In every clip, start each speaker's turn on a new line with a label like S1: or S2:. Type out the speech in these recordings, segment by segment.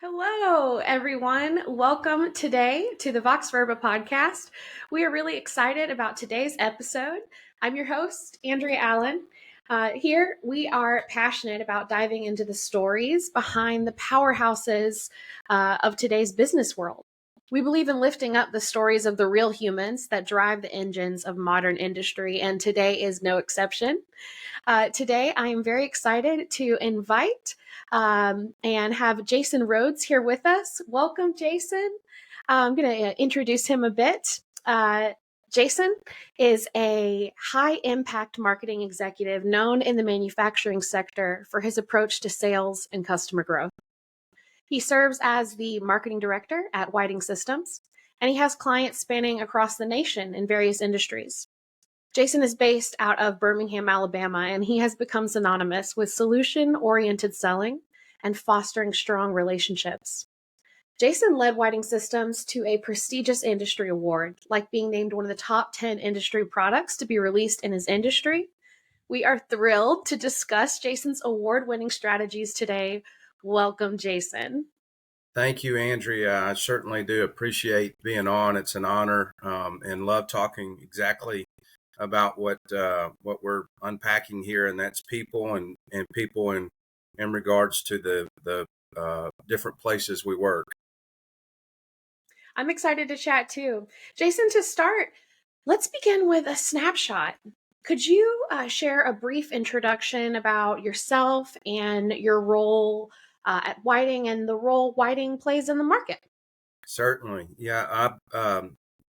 S1: Hello, everyone. Welcome today to the Vox Verba podcast. We are really excited about today's episode. I'm your host, Andrea Allen. Here, we are passionate about diving into the stories behind the powerhouses of today's business world. We believe in lifting up the stories of the real humans that drive the engines of modern industry, and today is no exception. Today, I am very excited to invite and have Jason Rhoads here with us. Welcome, Jason. I'm going to introduce him a bit. Jason is a high impact marketing executive known in the manufacturing sector for his approach to sales and customer growth. He serves as the marketing director at Whiting Systems, and he has clients spanning across the nation in various industries. Jason is based out of Birmingham, Alabama, and he has become synonymous with solution-oriented selling and fostering strong relationships. Jason led Whiting Systems to a prestigious industry award, like being named one of the top 10 industry products to be released in his industry. We are thrilled to discuss Jason's award-winning strategies today. Welcome, Jason.
S2: Thank you, Andrea. I certainly do appreciate being on. It's an honor and love talking exactly about what we're unpacking here, and that's people and people in regards to the different places we work.
S1: I'm excited to chat too. Jason, to start, let's begin with a snapshot. Could you share a brief introduction about yourself and your role at Whiting and the role Whiting plays in the market?
S2: Certainly. Yeah, I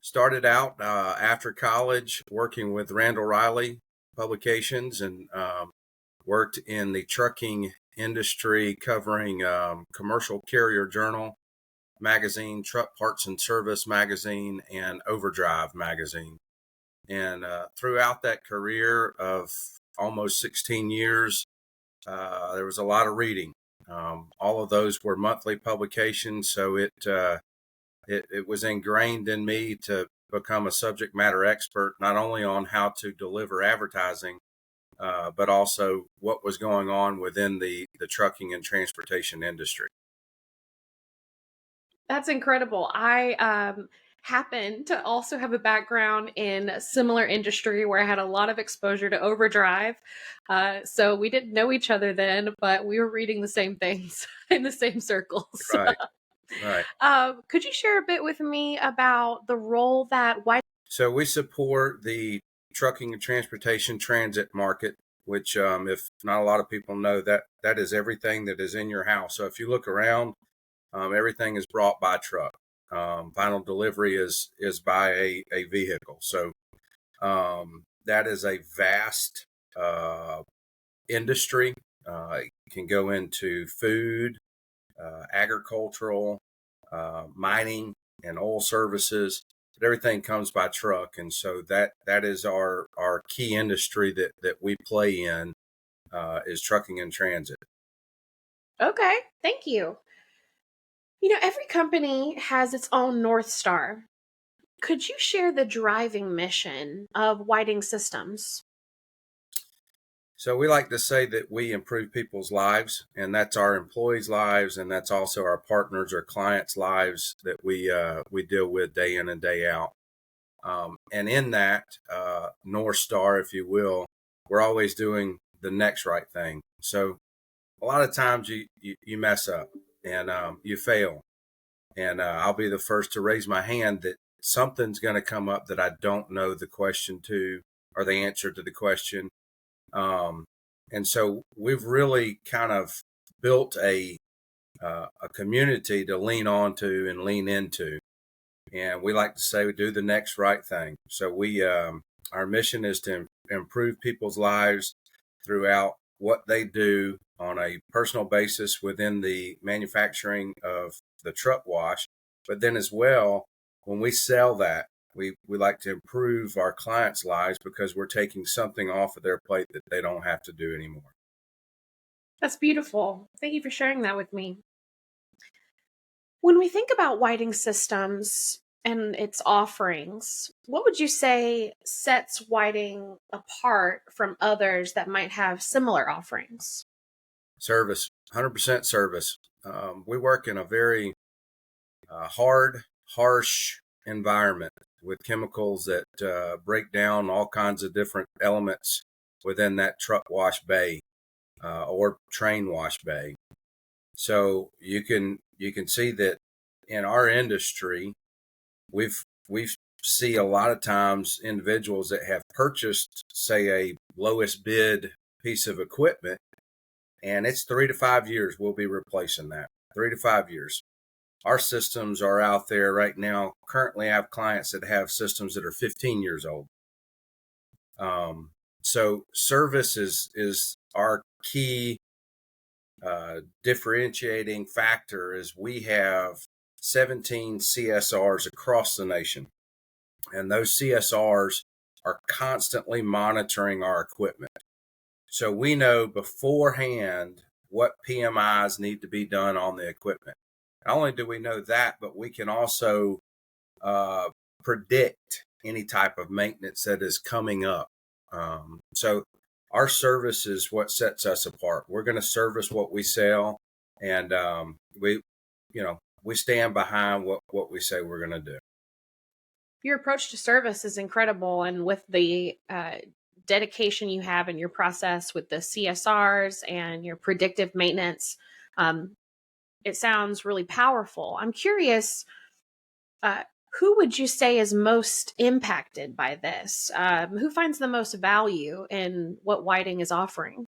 S2: started out after college working with Randall Riley Publications and worked in the trucking industry covering Commercial Carrier Journal magazine, Truck Parts and Service magazine, and Overdrive magazine. And throughout that career of almost 16 years, there was a lot of reading. All of those were monthly publications, so it was ingrained in me to become a subject matter expert, not only on how to deliver advertising, but also what was going on within the trucking and transportation industry.
S1: That's incredible. I happen to also have a background in a similar industry where I had a lot of exposure to Overdrive. So we didn't know each other then, but we were reading the same things in the same circles.
S2: Right, right.
S1: Could you share a bit with me about the role that Whiting?
S2: So we support the trucking and transportation transit market, which if not a lot of people know, that is everything that is in your house. So if you look around, everything is brought by truck. Final delivery is by a vehicle. So that is a vast industry. It can go into food, agricultural, mining, and oil services. But everything comes by truck, and so that is our key industry that we play in is trucking and transit.
S1: Okay, thank you. You know, every company has its own North Star. Could you share the driving mission of Whiting Systems?
S2: So we like to say that we improve people's lives, and that's our employees' lives, and that's also our partners or clients' lives that we deal with day in and day out. And in that North Star, if you will, we're always doing the next right thing. So a lot of times you mess up and you fail, and I'll be the first to raise my hand that something's going to come up that I don't know the question to or the answer to the question. And so we've really kind of built a community to lean on to and lean into. And we like to say we do the next right thing. So our mission is to improve people's lives throughout what they do on a personal basis within the manufacturing of the truck wash. But then as well, when we sell that, we like to improve our clients' lives because we're taking something off of their plate that they don't have to do anymore.
S1: That's beautiful. Thank you for sharing that with me. When we think about Whiting Systems and its offerings, what would you say sets Whiting apart from others that might have similar offerings?
S2: Service, 100% service. we work in a very hard, harsh environment with chemicals that break down all kinds of different elements within that truck wash bay or train wash bay. So you can see that in our industry, we see a lot of times individuals that have purchased, say, a lowest bid piece of equipment, and it's 3 to 5 years we'll be replacing that. 3 to 5 years. Our systems are out there right now. Currently, I have clients that have systems that are 15 years old. So service is our key differentiating factor. Is we have 17 CSRs across the nation, and those CSRs are constantly monitoring our equipment. So we know beforehand what PMIs need to be done on the equipment. Not only do we know that, but we can also predict any type of maintenance that is coming up. So our service is what sets us apart. We're going to service what we sell, and we stand behind what we say we're going to do.
S1: Your approach to service is incredible, and with the dedication you have in your process with the CSRs and your predictive maintenance, it sounds really powerful. I'm curious, who would you say is most impacted by this? Who finds the most value in what Whiting is offering?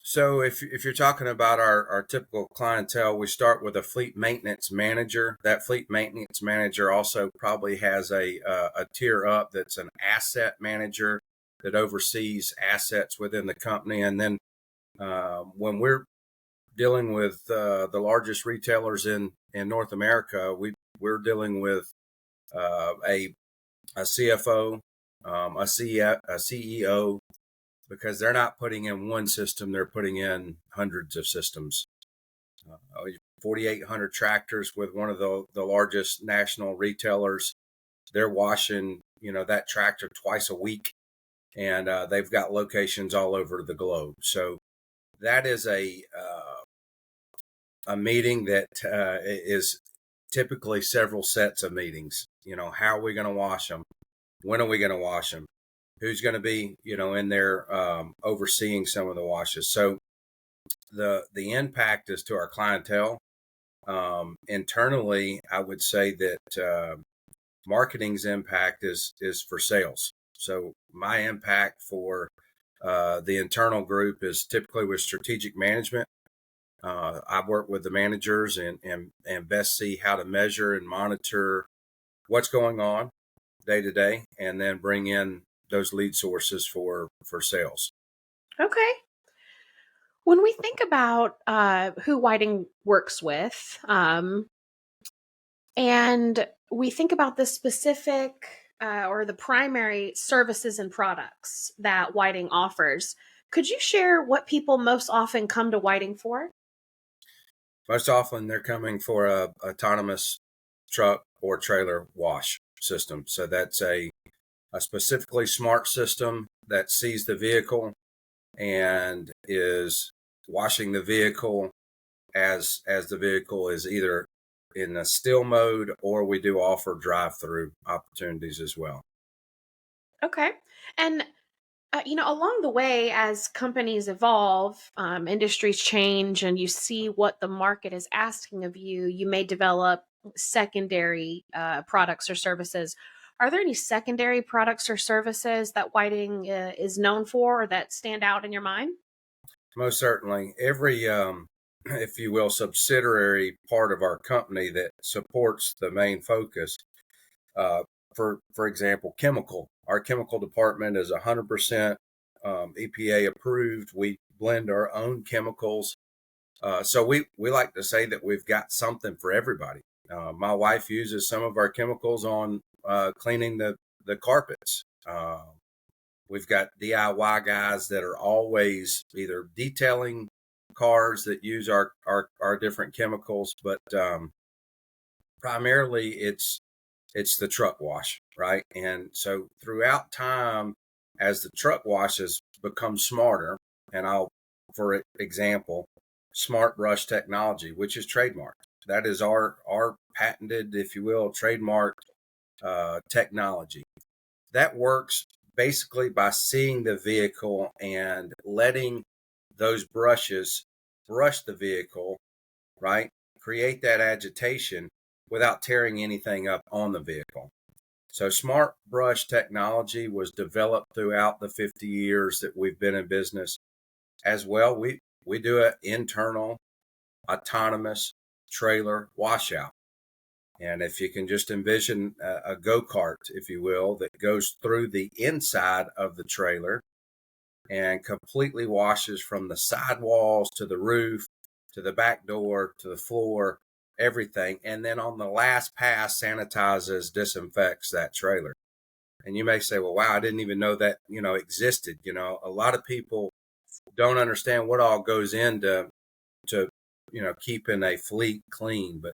S2: So if you're talking about our typical clientele, we start with a fleet maintenance manager. That fleet maintenance manager also probably has a tier up that's an asset manager that oversees assets within the company. And then when we're dealing with the largest retailers in North America, we're dealing with a CFO, a CEO, because they're not putting in one system, they're putting in hundreds of systems. 4,800 tractors with one of the largest national retailers. They're washing, that tractor twice a week, and they've got locations all over the globe. So that is a meeting that is typically several sets of meetings. How are we going to wash them? When are we going to wash them? Who's going to be, in there overseeing some of the washes? So the impact is to our clientele. Internally, I would say that marketing's impact is for sales. So my impact for the internal group is typically with strategic management. I work with the managers and best see how to measure and monitor what's going on day to day, and then bring in those lead sources for sales.
S1: Okay. When we think about who Whiting works with, and we think about the specific or the primary services and products that Whiting offers, could you share what people most often come to Whiting for?
S2: Most often, they're coming for a autonomous truck or trailer wash system. So that's a specifically smart system that sees the vehicle and is washing the vehicle as the vehicle is either in a still mode, or we do offer drive-through opportunities as well.
S1: Okay. And along the way, as companies evolve, industries change, and you see what the market is asking of you, you may develop secondary products or services. Are there any secondary products or services that Whiting is known for or that stand out in your mind?
S2: Most certainly. Every, if you will, subsidiary part of our company that supports the main focus, for example, chemical. Our chemical department is 100% EPA approved. We blend our own chemicals. So we like to say that we've got something for everybody. My wife uses some of our chemicals on cleaning the carpets. We've got DIY guys that are always either detailing cars that use our different chemicals, but primarily it's the truck wash, right? And so throughout time, as the truck washes become smarter, and for example, smart brush technology, which is trademarked. That is our patented, if you will, trademarked technology. That works basically by seeing the vehicle and letting those brushes brush the vehicle, right? Create that agitation without tearing anything up on the vehicle. So smart brush technology was developed throughout the 50 years that we've been in business. As well, we do an internal autonomous trailer washout. And if you can just envision a go-kart, if you will, that goes through the inside of the trailer and completely washes from the sidewalls to the roof, to the back door, to the floor, everything. And then on the last pass, sanitizes, disinfects that trailer. And you may say, well, wow, I didn't even know that, existed. A lot of people don't understand what all goes into keeping a fleet clean. But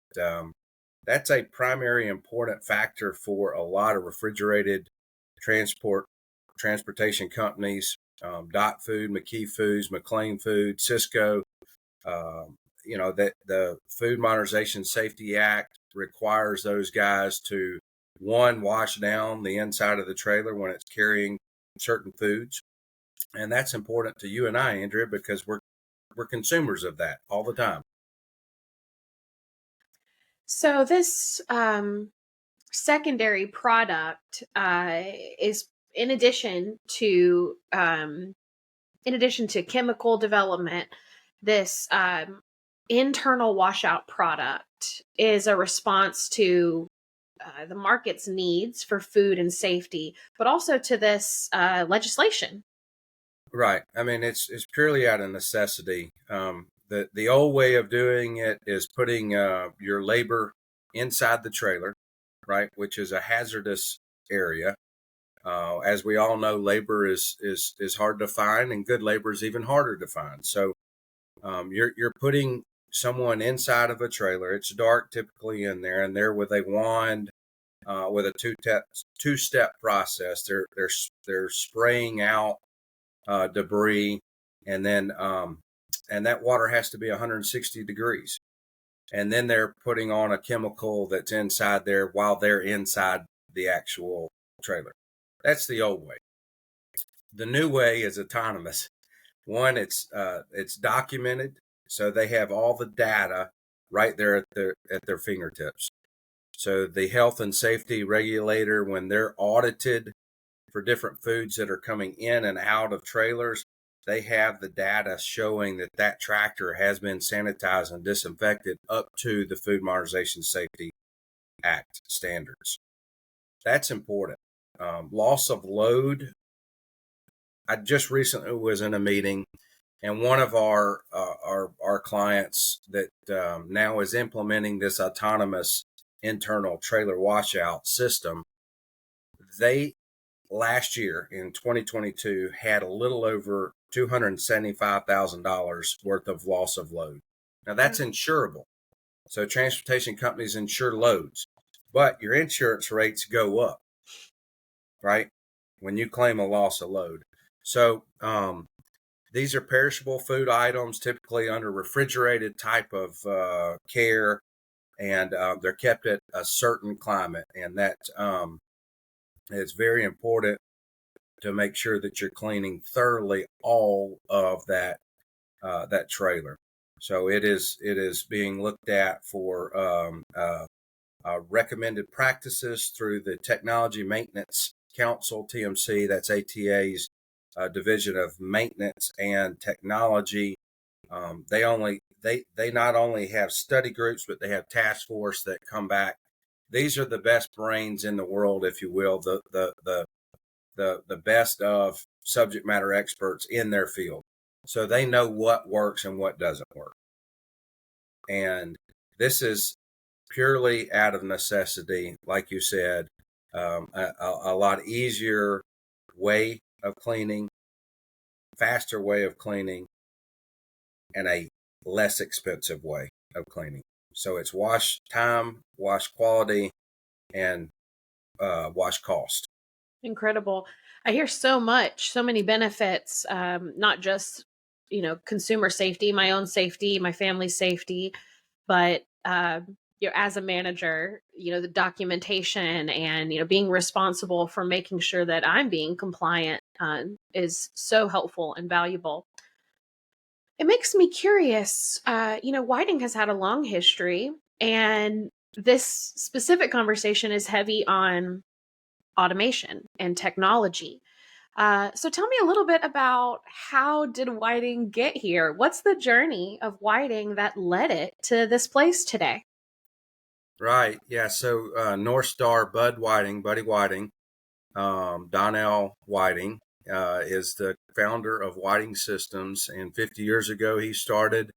S2: that's a primary important factor for a lot of refrigerated transportation companies. Dot Food, McKee Foods, McLean Food, Cisco. That the Food Modernization Safety Act requires those guys to, one, wash down the inside of the trailer when it's carrying certain foods. And that's important to you and I, Andrea, because we're consumers of that all the time.
S1: So this secondary product is in addition to chemical development. This internal washout product is a response to the market's needs for food and safety, but also to this legislation.
S2: Right. I mean, it's purely out of necessity. The old way of doing it is putting your labor inside the trailer, right, which is a hazardous area. As we all know, labor is hard to find, and good labor is even harder to find. So you're putting someone inside of a trailer. It's dark typically in there, and they're with a wand, with a two-step process. They're spraying out debris, and then and that water has to be 160 degrees. And then they're putting on a chemical that's inside there while they're inside the actual trailer. That's the old way. The new way is autonomous. One, it's documented, so they have all the data right there at their fingertips. So the health and safety regulator, when they're audited for different foods that are coming in and out of trailers, they have the data showing that tractor has been sanitized and disinfected up to the Food Modernization Safety Act standards. That's important. Loss of load. I just recently was in a meeting, and one of our clients that now is implementing this autonomous internal trailer washout system, they last year in 2022 had a little over $275,000 worth of loss of load. Now that's insurable. So transportation companies insure loads, but your insurance rates go up, right, when you claim a loss of load. So these are perishable food items, typically under refrigerated type of care, and they're kept at a certain climate, and that it's very important to make sure that you're cleaning thoroughly all of that trailer. So it is being looked at for recommended practices through the Technology Maintenance Council, TMC. That's ATA's Division of Maintenance and Technology. They not only have study groups, but they have task force that come back. These are the best brains in the world, if you will, the best of subject matter experts in their field. So they know what works and what doesn't work. And this is purely out of necessity, like you said, a lot easier way of cleaning, faster way of cleaning, and a less expensive way of cleaning. So it's wash time, wash quality, and wash cost.
S1: Incredible. I hear so many benefits, not just consumer safety, my own safety, my family's safety. But as a manager, the documentation and being responsible for making sure that I'm being compliant is so helpful and valuable. It makes me curious. Whiting has had a long history, and this specific conversation is heavy on automation and technology. So tell me a little bit about, how did whiting get here? What's the journey of whiting that led it to this place today?
S2: Right. Yeah. So North Star Buddy Whiting, Donnell Whiting, is the founder of Whiting Systems. And 50 years ago, he started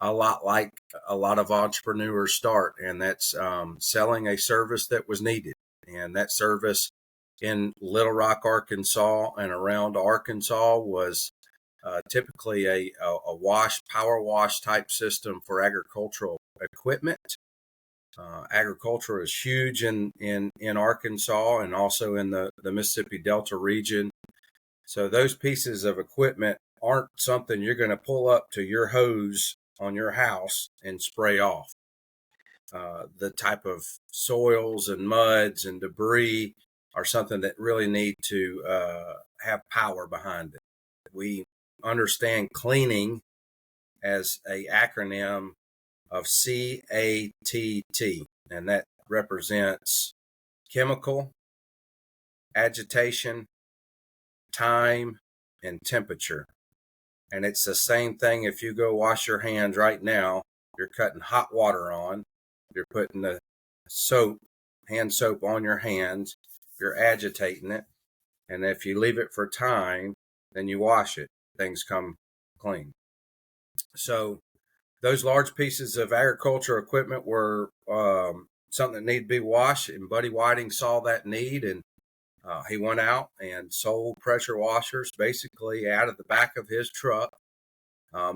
S2: a lot like a lot of entrepreneurs start, and that's selling a service that was needed. And that service in Little Rock, Arkansas, and around Arkansas was typically a power wash type system for agricultural equipment. Agriculture is huge in Arkansas and also in the Mississippi Delta region. So those pieces of equipment aren't something you're going to pull up to your hose on your house and spray off. The type of soils and muds and debris are something that really need to have power behind it. We understand cleaning as a acronym of CATT, and that represents chemical, agitation, time, and temperature. And it's the same thing if you go wash your hands right now. You're cutting hot water on. You're putting the hand soap on your hands. You're agitating it. And if you leave it for time, then you wash it. Things come clean. So those large pieces of agriculture equipment were something that needed to be washed. And Buddy Whiting saw that need, and he went out and sold pressure washers basically out of the back of his truck.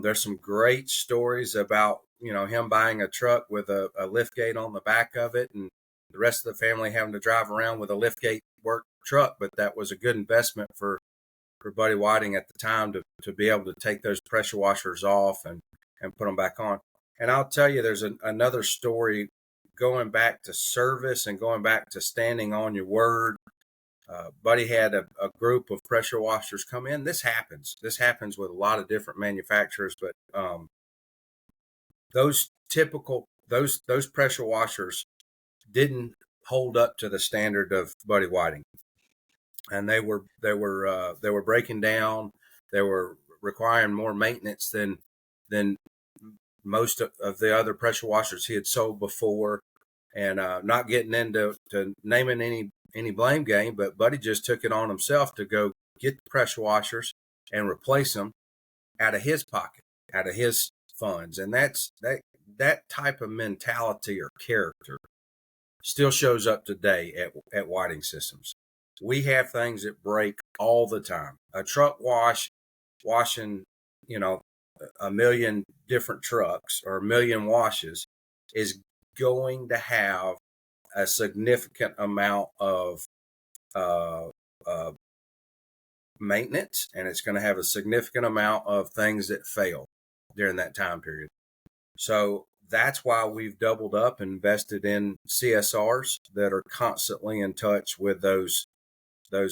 S2: There's some great stories about, him buying a truck with a lift gate on the back of it, and the rest of the family having to drive around with a lift gate work truck. But that was a good investment for Buddy Whiting at the time to be able to take those pressure washers off and put them back on. And I'll tell you, there's another story going back to service and going back to standing on your word. Buddy had a group of pressure washers come in. This happens with a lot of different manufacturers, but those pressure washers didn't hold up to the standard of Buddy Whiting, and they were breaking down. They were requiring more maintenance than most of the other pressure washers he had sold before. And not getting into naming any blame game, but Buddy just took it on himself to go get the pressure washers and replace them out of his pocket, out of his funds. And that type of mentality or character still shows up today at Whiting Systems. We have things that break all the time. A truck washing, a million different trucks or a million washes is going to have a significant amount of maintenance, and it's going to have a significant amount of things that fail during that time period. So that's why we've doubled up and invested in CSRs that are constantly in touch with those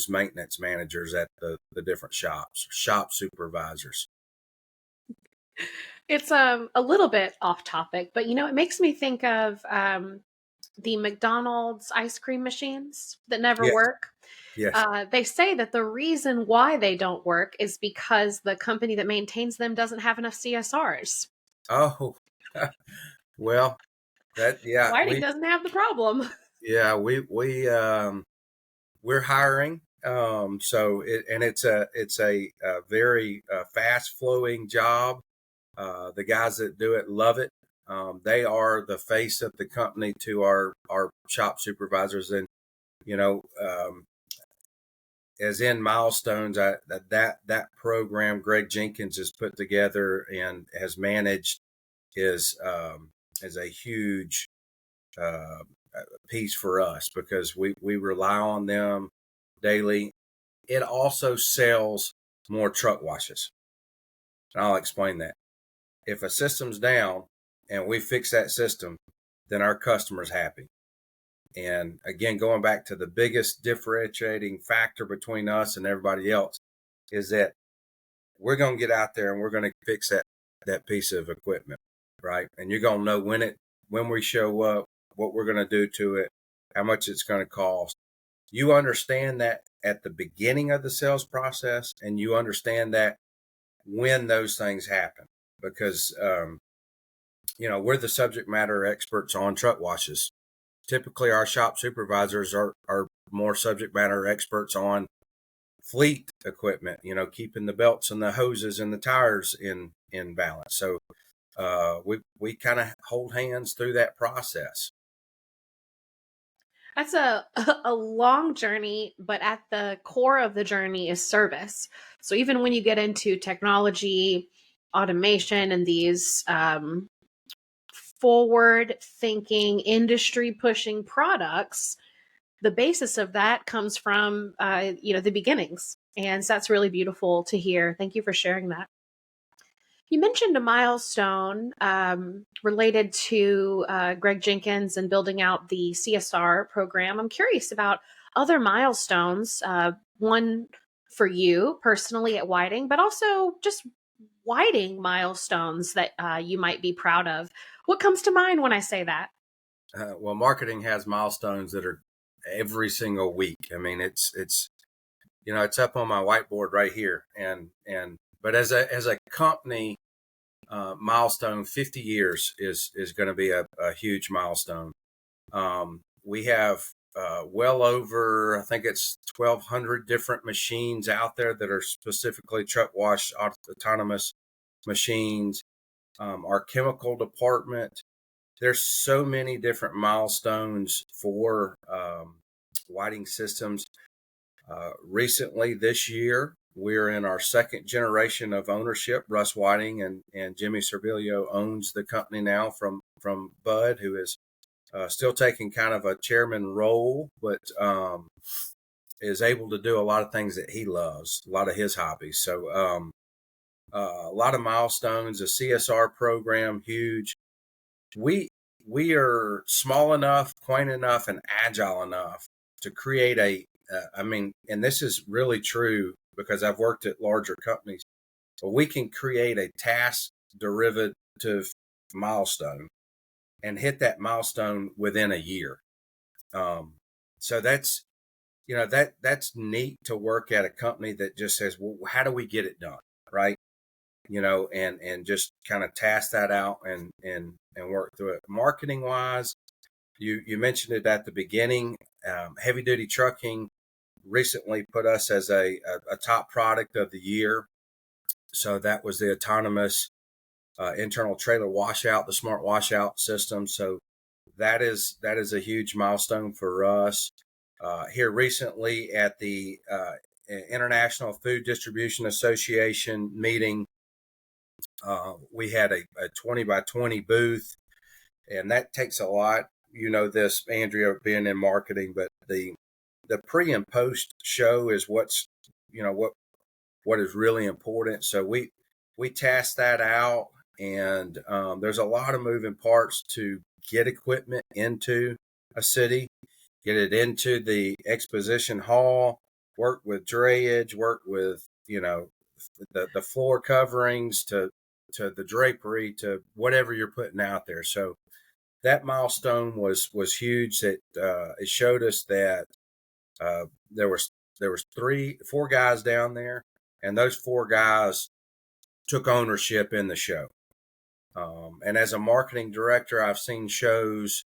S2: maintenance managers at the different shops, shop supervisors.
S1: It's a little bit off topic, but it makes me think of the McDonald's ice cream machines that never
S2: Yes.
S1: work.
S2: Yes.
S1: They say that the reason why they don't work is because the company that maintains them doesn't have enough CSRs.
S2: Oh, well,
S1: Whiting doesn't have the problem.
S2: Yeah, we're hiring. It's a very fast flowing job. The guys that do it love it. They are the face of the company to our shop supervisors, and as in milestones, that program Greg Jenkins has put together and has managed is a huge piece for us because we rely on them daily. It also sells more truck washes. And I'll explain that. If a system's down and we fix that system, then our customer's happy. And again, going back to the biggest differentiating factor between us and everybody else is that we're going to get out there and we're going to fix that piece of equipment, right? And you're going to know when we show up, what we're going to do to it, how much it's going to cost. You understand that at the beginning of the sales process, and you understand that when those things happen, because we're the subject matter experts on truck washes. Typically, our shop supervisors are more subject matter experts on fleet equipment, keeping the belts and the hoses and the tires in balance. So we kind of hold hands through that process.
S1: That's a long journey, but at the core of the journey is service. So even when you get into technology, automation, and these forward thinking, industry pushing products, the basis of that comes from the beginnings. And so that's really beautiful to hear. Thank you for sharing that. You mentioned a milestone related to Greg Jenkins and building out the CSR program. I'm curious about other milestones, one for you personally at Whiting, but also just Whiting milestones that you might be proud of. What comes to mind when I say that?
S2: Well, marketing has milestones that are every single week. I mean, it's it's up on my whiteboard right here, but as a company, milestone 50 years is going to be a huge milestone. We have well over, I think it's 1,200 different machines out there that are specifically truck wash autonomous machines. Our chemical department, there's so many different milestones for whiting systems. Recently this year, we're in our second generation of ownership. Russ Whiting and Jimmy Servilio owns the company now from Bud, who is still taking kind of a chairman role, but is able to do a lot of things that he loves, a lot of his hobbies. So a lot of milestones, a CSR program, huge. We are small enough, quaint enough, and agile enough to create and this is really true because I've worked at larger companies, but we can create a task derivative milestone and hit that milestone within a year. So that's that's neat to work at a company that just says, well, how do we get it done, right? And just kind of task that out and work through it. Marketing wise, you mentioned it at the beginning. Heavy duty trucking recently put us as a top product of the year. So that was the autonomous internal trailer washout, the smart washout system. So that is a huge milestone for us. Here recently at the International Food Distribution Association meeting, we had a 20 by 20 booth, and that takes a lot. This, Andrea, being in marketing, but the pre and post show is what's what is really important. So we task that out, and there's a lot of moving parts to get equipment into a city, get it into the exposition hall, work with drayage, work with the floor coverings to the drapery to whatever you're putting out there. So that milestone was huge. That it showed us that there was 4 guys down there, and those 4 guys took ownership in the show. And as a marketing director, I've seen shows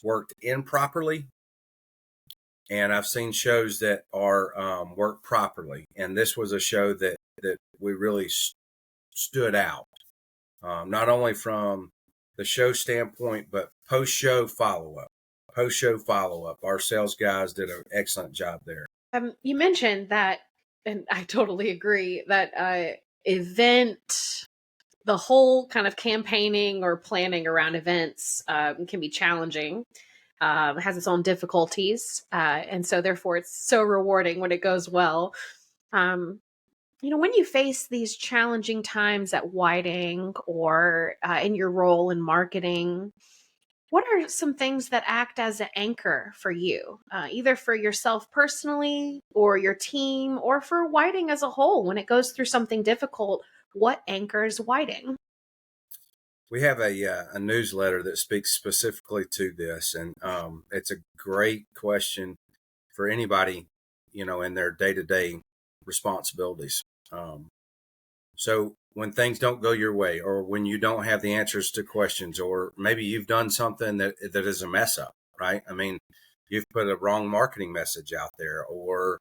S2: worked improperly, and I've seen shows that are worked properly. And this was a show that we really stood out, not only from the show standpoint, but post-show follow-up. Our sales guys did an excellent job there.
S1: You mentioned that, and I totally agree, that event, the whole kind of campaigning or planning around events can be challenging. It has its own difficulties. And so therefore it's so rewarding when it goes well. When you face these challenging times at Whiting or in your role in marketing, what are some things that act as an anchor for you, either for yourself personally or your team or for Whiting as a whole when it goes through something difficult? What anchors Whiting?
S2: We have a newsletter that speaks specifically to this, and it's a great question for anybody, in their day-to-day responsibilities. So when things don't go your way, or when you don't have the answers to questions, or maybe you've done something that is a mess up, right? I mean, you've put a wrong marketing message out there, or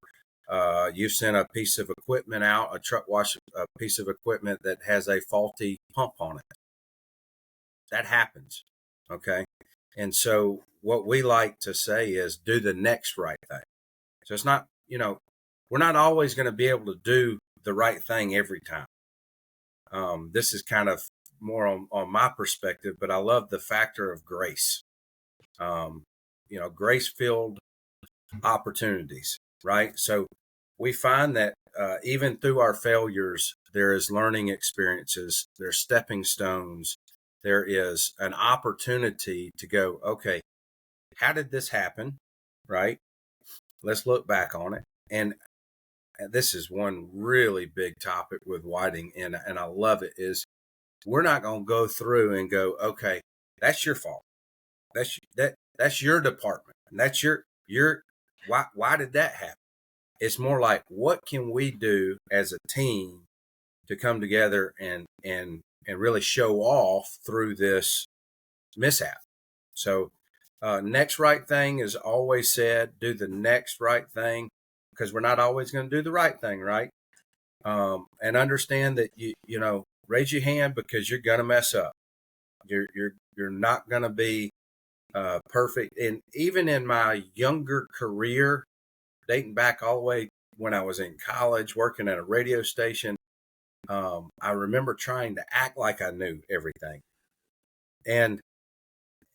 S2: you've sent a piece of equipment out, a truck wash, a piece of equipment that has a faulty pump on it. That happens. Okay. And so what we like to say is do the next right thing. So it's not, we're not always going to be able to do the right thing every time. This is kind of more on my perspective, but I love the factor of grace. Grace-filled opportunities, right? So we find that even through our failures, there is learning experiences, there's stepping stones, there is an opportunity to go, okay, how did this happen, right? Let's look back on it. And this is one really big topic with Whiting, and I love it, is we're not going to go through and go, okay, that's your fault. That's your department. And that's your why did that happen? It's more like, what can we do as a team to come together and really show off through this mishap? So next right thing is always said, do the next right thing, because we're not always going to do the right thing, right? And understand that raise your hand, because you're going to mess up. You're not going to be perfect. And even in my younger career, dating back all the way when I was in college working at a radio station, I remember trying to act like I knew everything, and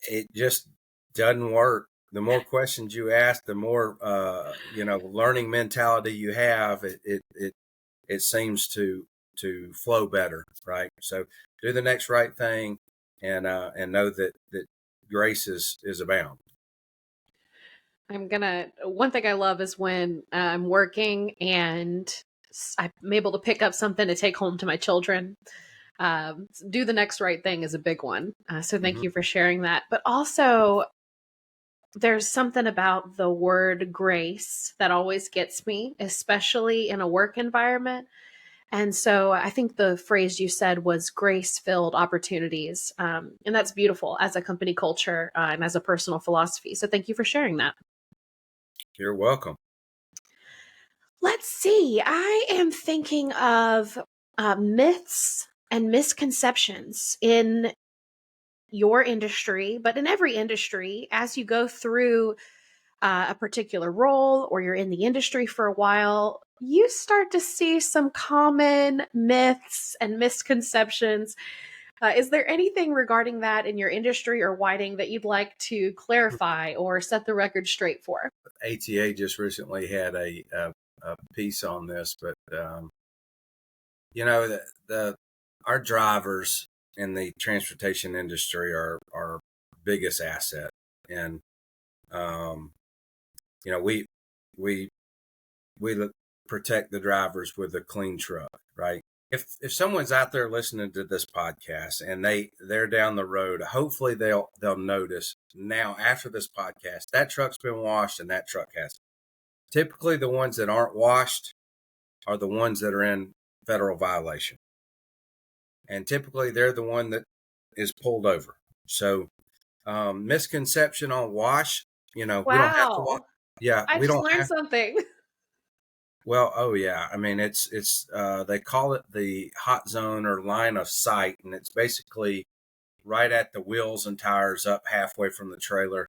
S2: it just doesn't work. The more questions you ask, the more learning mentality you have. It seems to flow better, right? So do the next right thing, and know that grace is abound.
S1: One thing I love is when I'm working and I'm able to pick up something to take home to my children. Do the next right thing is a big one. So thank you for sharing that. But also, there's something about the word grace that always gets me, especially in a work environment. And so I think the phrase you said was grace-filled opportunities. And that's beautiful as a company culture and as a personal philosophy. So thank you for sharing that.
S2: You're welcome.
S1: Let's see. I am thinking of myths and misconceptions in your industry, but in every industry, as you go through a particular role or you're in the industry for a while, you start to see some common myths and misconceptions. Is there anything regarding that in your industry or Whiting that you'd like to clarify or set the record straight for?
S2: ATA just recently had a piece on this, but our drivers in the transportation industry are our biggest asset, and we protect the drivers with a clean truck, right? If someone's out there listening to this podcast and they're down the road, hopefully they'll notice now after this podcast that truck's been washed and that truck hasn't. Typically, the ones that aren't washed are the ones that are in federal violation, and typically they're the one that is pulled over. So, misconception on wash, we don't have to wash.
S1: Wow.
S2: Yeah,
S1: I
S2: we
S1: just
S2: don't
S1: learned
S2: have.
S1: something.
S2: Well, oh yeah. I mean, it's they call it the hot zone or line of sight, and it's basically right at the wheels and tires up halfway from the trailer.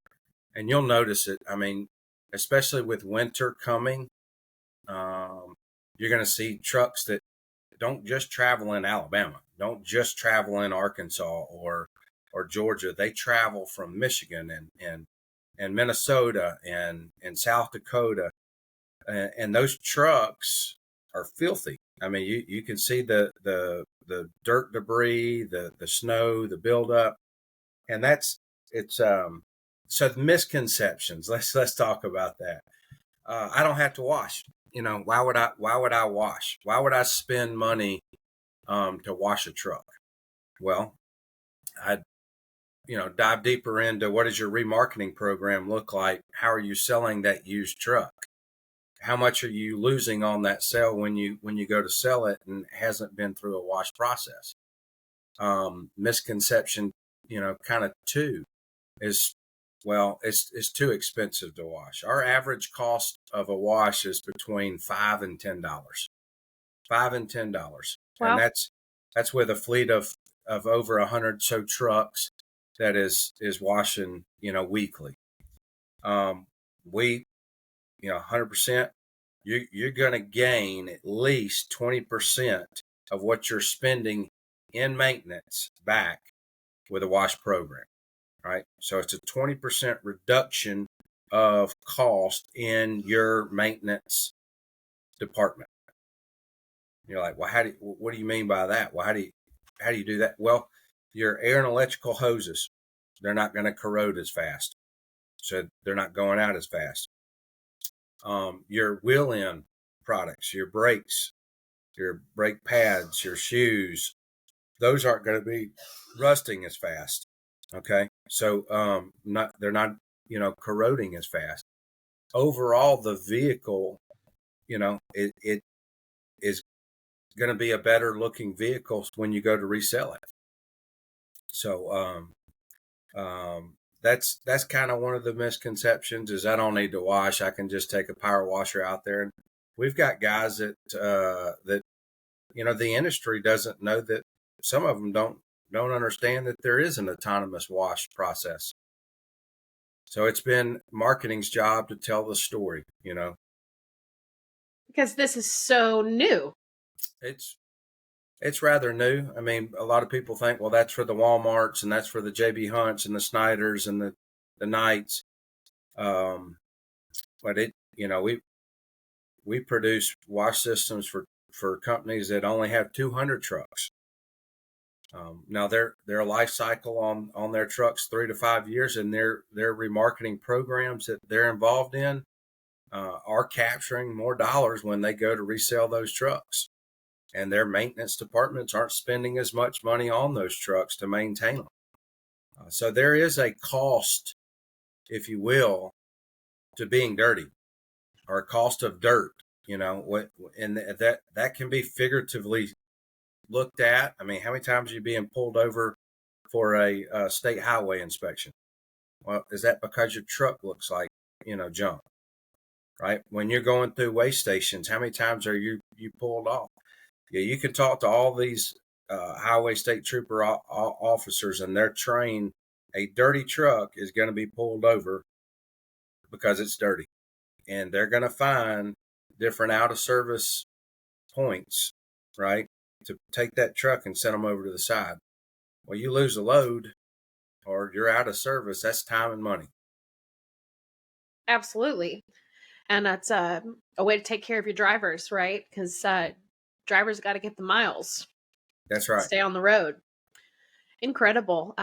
S2: And you'll notice it. I mean, especially with winter coming, you're going to see trucks that don't just travel in Alabama, don't just travel in Arkansas or Georgia. They travel from Michigan and Minnesota and South Dakota, and those trucks are filthy. I mean, you can see the dirt debris, the snow, the buildup, and so the misconceptions. Let's talk about that. I don't have to wash. Why would I? Why would I wash? Why would I spend money to wash a truck? Well, I dive deeper into what does your remarketing program look like? How are you selling that used truck? How much are you losing on that sale when you go to sell it and it hasn't been through a wash process? Misconception, kind of two is, well, it's too expensive to wash. Our average cost of a wash is between $5 and $10. $5 and $10, and
S1: Wow.
S2: that's with a fleet of over 100 so trucks that is washing weekly. We 100%, you're going to gain at least 20% of what you're spending in maintenance back with a wash program. Right, so it's a 20% reduction of cost in your maintenance department. You're like, well, what do you mean by that? Well, how do you do that? Well, your air and electrical hoses, they're not going to corrode as fast, so they're not going out as fast. Your wheel end products, your brakes, your brake pads, your shoes, those aren't going to be rusting as fast. Okay, so they're not corroding as fast. Overall, the vehicle, it is going to be a better looking vehicle when you go to resell it. So that's kind of one of the misconceptions is I don't need to wash. I can just take a power washer out there, and we've got guys that the industry doesn't know that. Some of them don't understand that there is an autonomous wash process. So it's been marketing's job to tell the story,
S1: Because this is so new.
S2: It's rather new. I mean, a lot of people think, well, that's for the Walmarts and that's for the JB Hunts and the Snyders and the Knights. But we produce wash systems for companies that only have 200 trucks. Now their life cycle on their trucks 3 to 5 years, and their remarketing programs that they're involved in are capturing more dollars when they go to resell those trucks, and their maintenance departments aren't spending as much money on those trucks to maintain them. So there is a cost, if you will, to being dirty, or a cost of dirt. And that can be figuratively looked at. I mean, how many times are you being pulled over for a state highway inspection? Well, is that because your truck looks like, junk? Right? When you're going through weigh stations, how many times are you pulled off? Yeah, you can talk to all these highway state trooper officers, and they're trained. A dirty truck is going to be pulled over because it's dirty, and they're going to find different out of service points, right, to take that truck and send them over to the side. Well, you lose a load or you're out of service, that's time and money.
S1: Absolutely. And that's a way to take care of your drivers, right? Because drivers got to get the miles.
S2: That's right.
S1: Stay on the road. Incredible.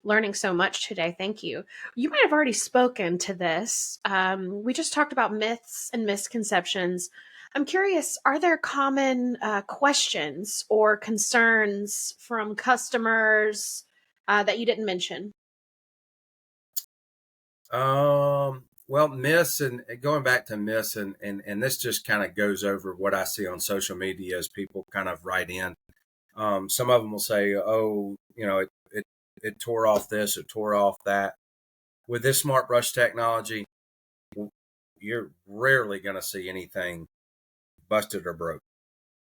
S1: Learning so much today. Thank you. You might have already spoken to this. We just talked about myths and misconceptions. I'm curious, are there common questions or concerns from customers that you didn't mention?
S2: Well, myths, and going back to myths, and this just kind of goes over what I see on social media as people kind of write in. Some of them will say, oh, it tore off this, it tore off that. With this smart brush technology, you're rarely going to see anything busted or broke.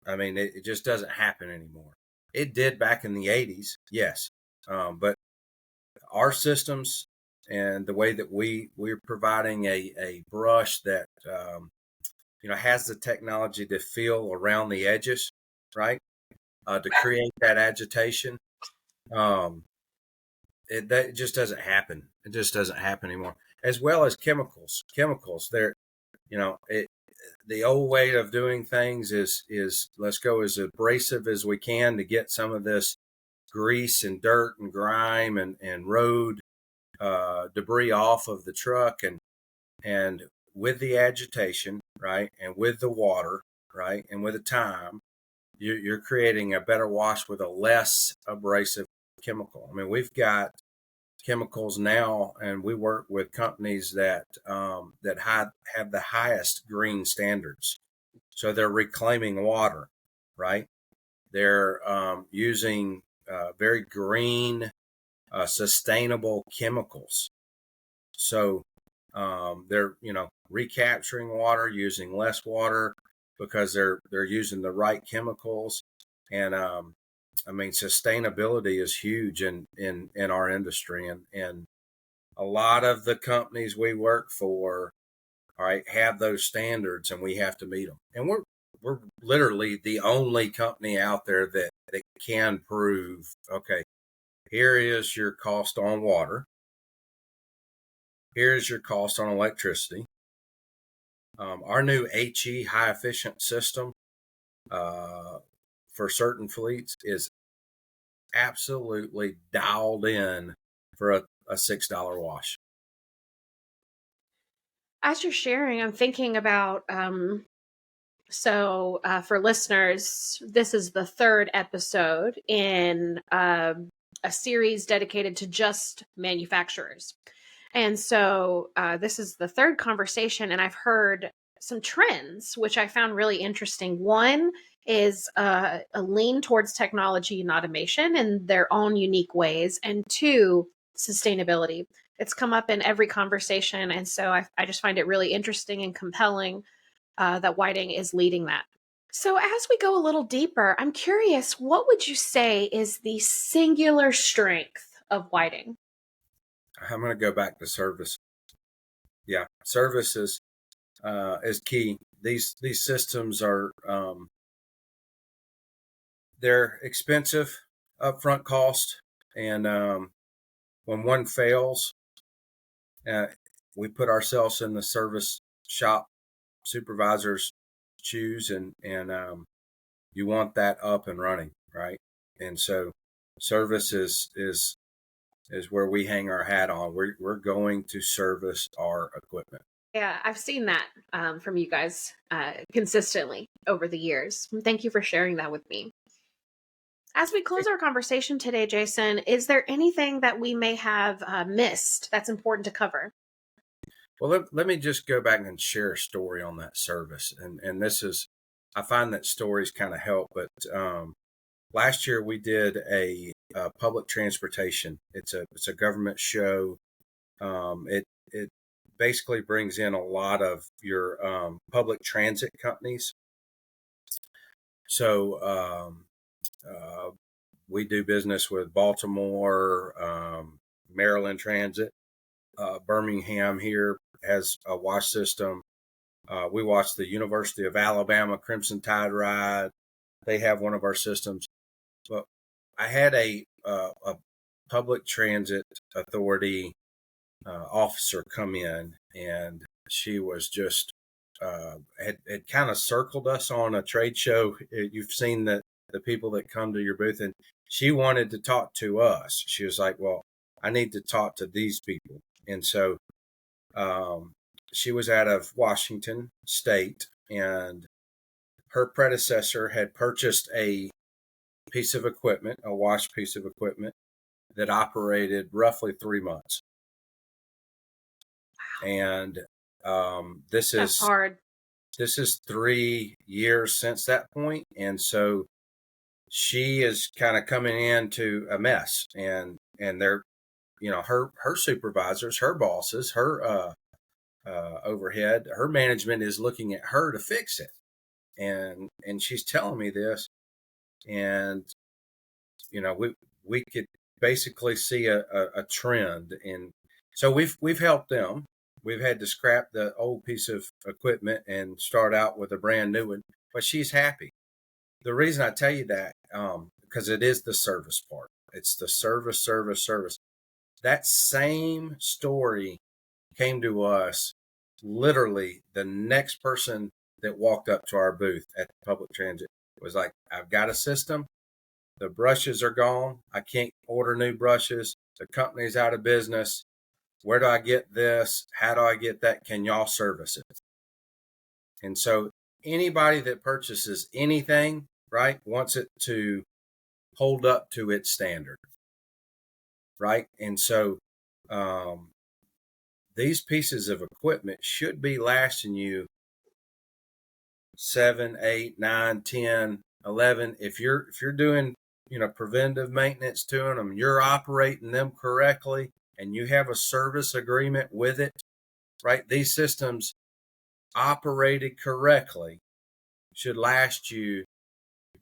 S2: I mean, it just doesn't happen anymore. It did back in the 80s, yes. But our systems and the way that we're providing a brush that, has the technology to feel around the edges, right? To create that agitation. That just doesn't happen. It just doesn't happen anymore. As well as chemicals. They're, the old way of doing things is let's go as abrasive as we can to get some of this grease and dirt and grime and road debris off of the truck, and with the agitation, right, and with the water, right, and with the time, you're creating a better wash with a less abrasive chemical. I mean, we've got chemicals now, and we work with companies that have the highest green standards. So they're reclaiming water, right? They're using very green, sustainable chemicals. So they're recapturing water, using less water because they're using the right chemicals, and I mean, sustainability is huge in our industry, and a lot of the companies we work for, all right, have those standards, and we have to meet them. And we're literally the only company out there that can prove, okay, here is your cost on water, here's your cost on electricity. Our new HE high efficient system for certain fleets is absolutely dialed in for a $6 wash.
S1: As you're sharing, I'm thinking about for listeners, this is the third episode in a series dedicated to just manufacturers. And so this is the third conversation, and I've heard some trends, which I found really interesting. One is a lean towards technology and automation in their own unique ways, and two, sustainability. It's come up in every conversation, and so I just find it really interesting and compelling that Whiting is leading that. So, as we go a little deeper, I'm curious, what would you say is the singular strength of Whiting?
S2: I'm going to go back to service. Yeah, service is key. These systems are they're expensive, upfront cost, and when one fails, we put ourselves in the service shop supervisor's shoes, and you want that up and running, right? And so service is where we hang our hat on. We're going to service our equipment.
S1: Yeah, I've seen that from you guys consistently over the years. Thank you for sharing that with me. As we close our conversation today, Jason, is there anything that we may have missed that's important to cover?
S2: Well, let me just go back and share a story on that service. And this is, I find that stories kind of help. But last year we did a public transportation. It's a government show. It basically brings in a lot of your public transit companies. So we do business with Baltimore, Maryland Transit, Birmingham here has a wash system. We watch the University of Alabama Crimson Tide Ride. They have one of our systems. But I had a public transit authority officer come in, and she was just had kind of circled us on a trade show. You've seen the people that come to your booth, and she wanted to talk to us. She was like, well, I need to talk to these people. And so she was out of Washington State, and her predecessor had purchased a piece of equipment, a wash piece of equipment that operated roughly 3 months. And this
S1: That's
S2: is
S1: hard.
S2: This is 3 years since that point, and so she is kind of coming into a mess, and they're, her supervisors, her bosses, her overhead, her management is looking at her to fix it, and she's telling me this, and we could basically see a trend, and so we've helped them. We've had to scrap the old piece of equipment and start out with a brand new one, but she's happy. The reason I tell you that, because it is the service part. It's the service. That same story came to us literally the next person that walked up to our booth at the public transit. It was like, I've got a system. The brushes are gone. I can't order new brushes. The company's out of business. Where do I get this? How do I get that? Can y'all service it? And so anybody that purchases anything, right, wants it to hold up to its standard, right? And so these pieces of equipment should be lasting you 7, 8, 9, 10, 11. If you're doing, preventive maintenance to them, you're operating them correctly, and you have a service agreement with it, right? These systems operated correctly should last you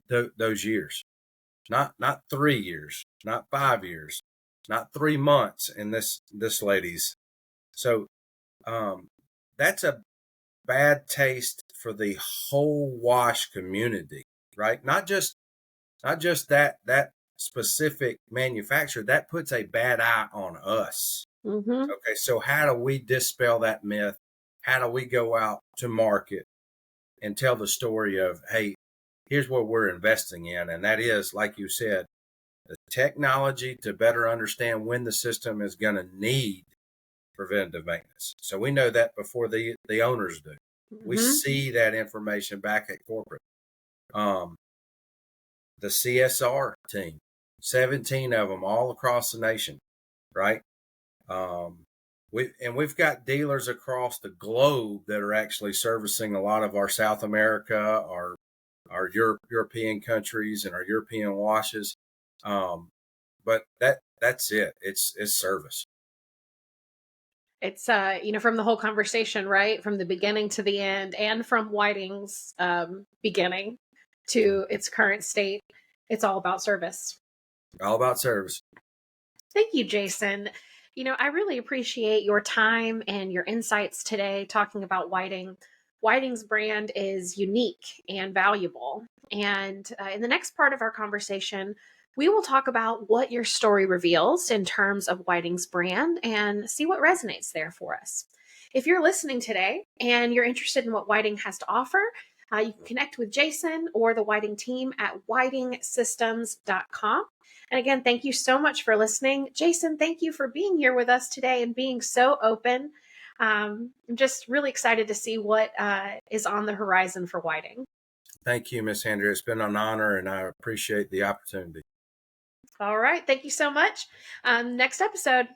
S2: those years, not 3 years, not 5 years, not 3 months in this lady's. So that's a bad taste for the whole wash community, right? Not just that specific manufacturer. That puts a bad eye on us.
S1: Mm-hmm.
S2: Okay, so how do we dispel that myth? How do we go out to market and tell the story of, hey, here's what we're investing in? And that is, like you said, the technology to better understand when the system is going to need preventative maintenance. So we know that before the owners do. Mm-hmm. We see that information back at corporate. The CSR team, 17 of them all across the nation, right? We've got dealers across the globe that are actually servicing a lot of our South America, our European countries, and our European washes. But that's it. It's service.
S1: It's from the whole conversation, right, from the beginning to the end, and from Whiting's beginning to its current state, it's all about service.
S2: All about service.
S1: Thank you, Jason. I really appreciate your time and your insights today talking about Whiting. Whiting's brand is unique and valuable. And in the next part of our conversation, we will talk about what your story reveals in terms of Whiting's brand and see what resonates there for us. If you're listening today and you're interested in what Whiting has to offer, you can connect with Jason or the Whiting team at whitingsystems.com. And again, thank you so much for listening. Jason, thank you for being here with us today and being so open. I'm just really excited to see what is on the horizon for Whiting.
S2: Thank you, Miss Andrea. It's been an honor, and I appreciate the opportunity.
S1: All right. Thank you so much. Next episode.